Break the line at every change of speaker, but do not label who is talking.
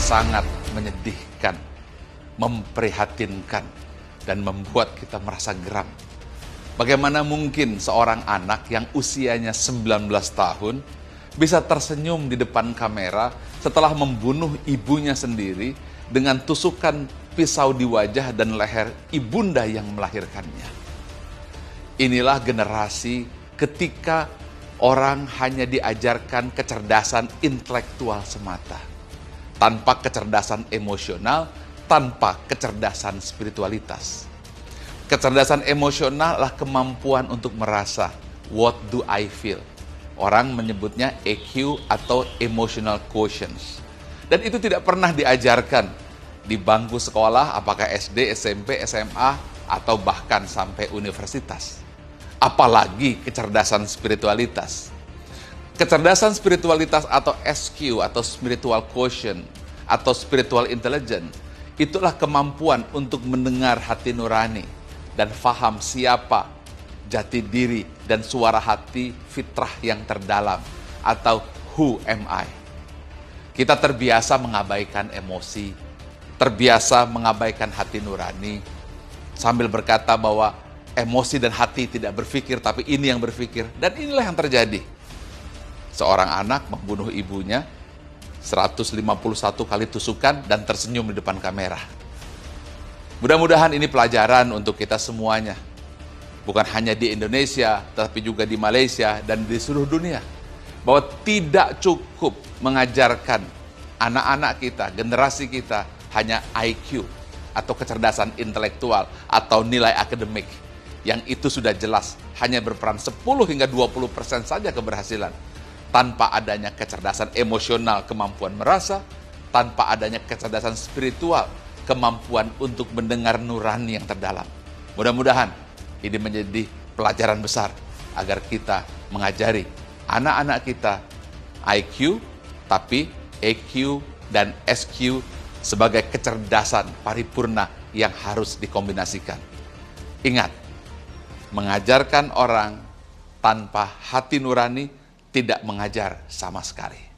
sangat menyedihkan, memprihatinkan, dan membuat kita merasa geram. Bagaimana mungkin seorang anak yang usianya 19 tahun bisa tersenyum di depan kamera setelah membunuh ibunya sendiri dengan tusukan pisau di wajah dan leher ibunda yang melahirkannya. Inilah generasi ketika orang hanya diajarkan kecerdasan intelektual semata, tanpa kecerdasan emosional, tanpa kecerdasan spiritualitas. Kecerdasan emosional adalah kemampuan untuk merasa, what do I feel? Orang menyebutnya EQ atau emotional quotient. Dan itu tidak pernah diajarkan di bangku sekolah, apakah SD, SMP, SMA, atau bahkan sampai universitas. Apalagi kecerdasan spiritualitas. Kecerdasan spiritualitas atau SQ atau spiritual quotient atau spiritual intelligence, itulah kemampuan untuk mendengar hati nurani dan faham siapa jati diri dan suara hati fitrah yang terdalam atau who am I. Kita terbiasa mengabaikan emosi, terbiasa mengabaikan hati nurani, sambil berkata bahwa emosi dan hati tidak berpikir, tapi ini yang berpikir. Dan inilah yang terjadi. Seorang anak membunuh ibunya, 151 kali tusukan dan tersenyum di depan kamera. Mudah-mudahan ini pelajaran untuk kita semuanya. Bukan hanya di Indonesia, tetapi juga di Malaysia dan di seluruh dunia. Bahwa tidak cukup mengajarkan anak-anak kita, generasi kita, hanya IQ atau kecerdasan intelektual atau nilai akademik. Yang itu sudah jelas, hanya berperan 10 hingga 20% saja keberhasilan. Tanpa adanya kecerdasan emosional, kemampuan merasa, tanpa adanya kecerdasan spiritual, kemampuan untuk mendengar nurani yang terdalam. Mudah-mudahan ini menjadi pelajaran besar agar kita mengajari anak-anak kita IQ, tapi EQ dan SQ sebagai kecerdasan paripurna yang harus dikombinasikan. Ingat, mengajarkan orang tanpa hati nurani tidak mengajar sama sekali.